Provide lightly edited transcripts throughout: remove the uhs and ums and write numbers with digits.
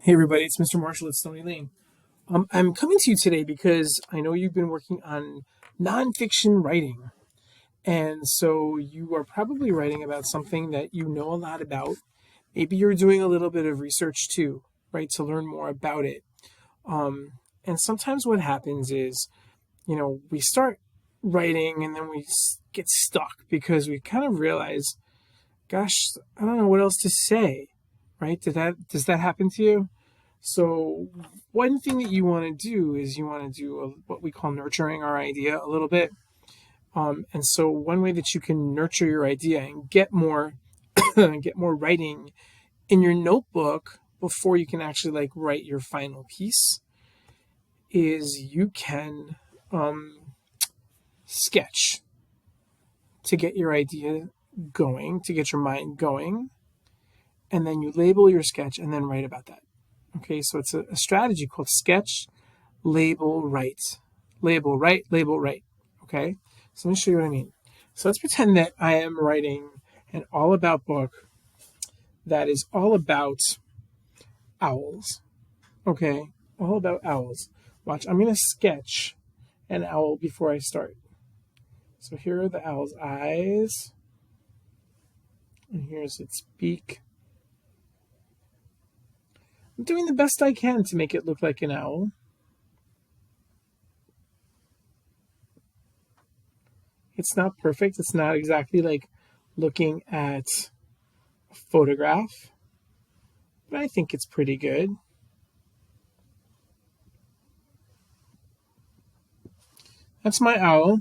Hey everybody, it's Mr. Marshall at Stony Lane. I'm coming to you today because I know you've been working on nonfiction writing. And so you are probably writing about something that you know a lot about. Maybe you're doing a little bit of research too, right, to learn more about it. And sometimes what happens is, we start writing and then we get stuck because we kind of realize, gosh, I don't know what else to say, right? Does that happen to you? So one thing that you want to do is you want to do what we call nurturing our idea a little bit. And so one way that you can nurture your idea and get more get more writing in your notebook before you can actually write your final piece is you can sketch to get your idea going, to get your mind going, and then you label your sketch and then write about that. Okay, so it's a strategy called sketch, label, write. Label, write, label, write. Okay, so let me show you what I mean. So let's pretend that I am writing an all about book that is all about owls. Okay, all about owls. Watch, I'm going to sketch an owl before I start. So here are the owl's eyes, and here's its beak. I'm doing the best I can to make it look like an owl. It's not perfect. It's not exactly like looking at a photograph, but I think it's pretty good. That's my owl.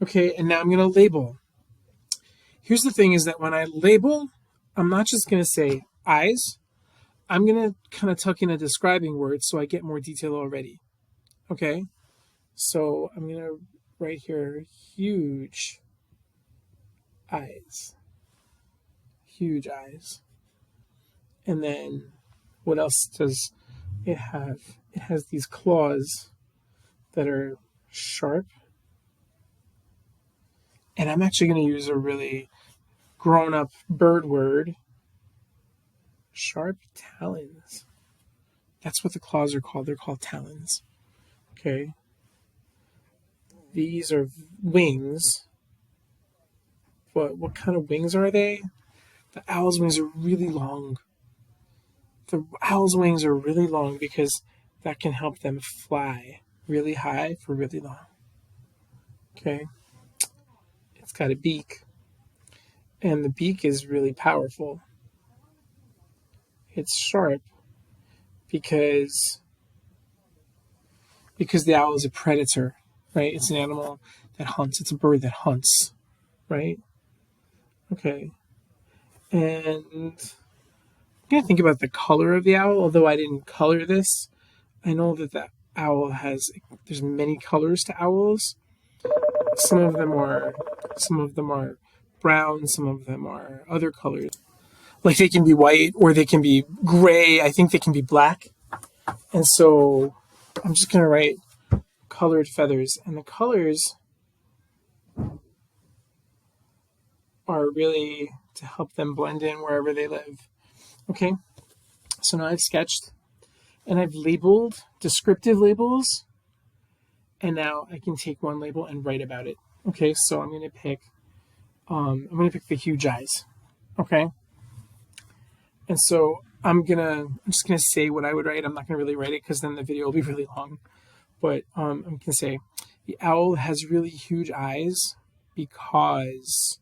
Okay, and now I'm going to label. Here's the thing is that when I label, I'm not just going to say eyes. I'm going to kind of tuck in a describing word so I get more detail already. Okay, so I'm going to write here huge eyes. Huge eyes. And then what else does it have? It has these claws that are sharp. And I'm actually going to use a really grown-up bird word. Sharp talons. That's what the claws are called. They're called talons. Okay. These are wings. What kind of wings are they? The owl's wings are really long. The owl's wings are really long because that can help them fly really high for really long. Okay. It's got a beak. And the beak is really powerful. It's sharp because the owl is a predator, right? It's an animal that hunts. It's a bird that hunts, right? Okay. And I'm going to think about the color of the owl, although I didn't color this. I know that the owl there's many colors to owls. Some of them are brown, some of them are other colors. Like they can be white or they can be gray. I think they can be black. And so I'm just going to write colored feathers. And the colors are really to help them blend in wherever they live. Okay, so now I've sketched and I've labeled descriptive labels. And now I can take one label and write about it. Okay, so I'm going to pick the huge eyes. Okay. And so I'm just gonna say what I would write. I'm not gonna really write it because then the video will be really long. But I'm gonna say the owl has really huge eyes because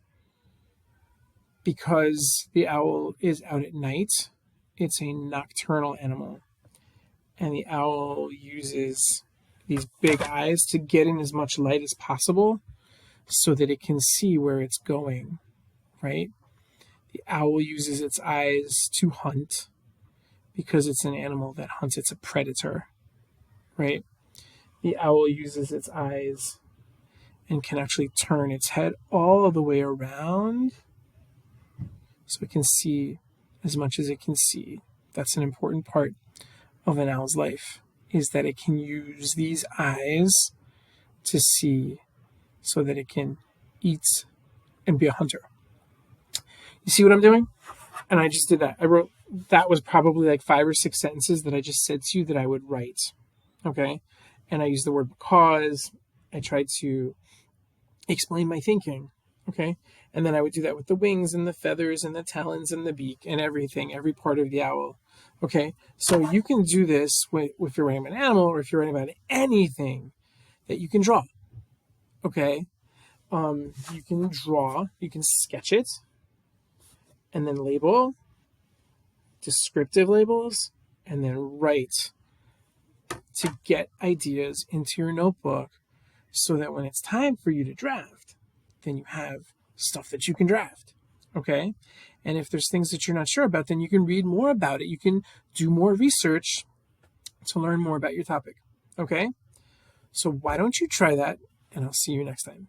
the owl is out at night. It's a nocturnal animal, and the owl uses these big eyes to get in as much light as possible so that it can see where it's going, right? The owl uses its eyes to hunt because it's an animal that hunts. It's a predator, right? The owl uses its eyes and can actually turn its head all the way around so it can see as much as it can see. That's an important part of an owl's life, is that it can use these eyes to see so that it can eat and be a hunter. You see what I'm doing? And I just did that. I wrote that was probably like 5 or 6 sentences that I just said to you that I would write. Okay. And I use the word because. I tried to explain my thinking. Okay. And then I would do that with the wings and the feathers and the talons and the beak and everything, every part of the owl. Okay. So you can do this if you're writing about an animal or if you're writing about anything that you can draw. Okay. You can draw, you can sketch it, and then label, descriptive labels, and then write to get ideas into your notebook so that when it's time for you to draft, then you have stuff that you can draft. Okay? And if there's things that you're not sure about, then you can read more about it. You can do more research to learn more about your topic. Okay? So why don't you try that? And I'll see you next time.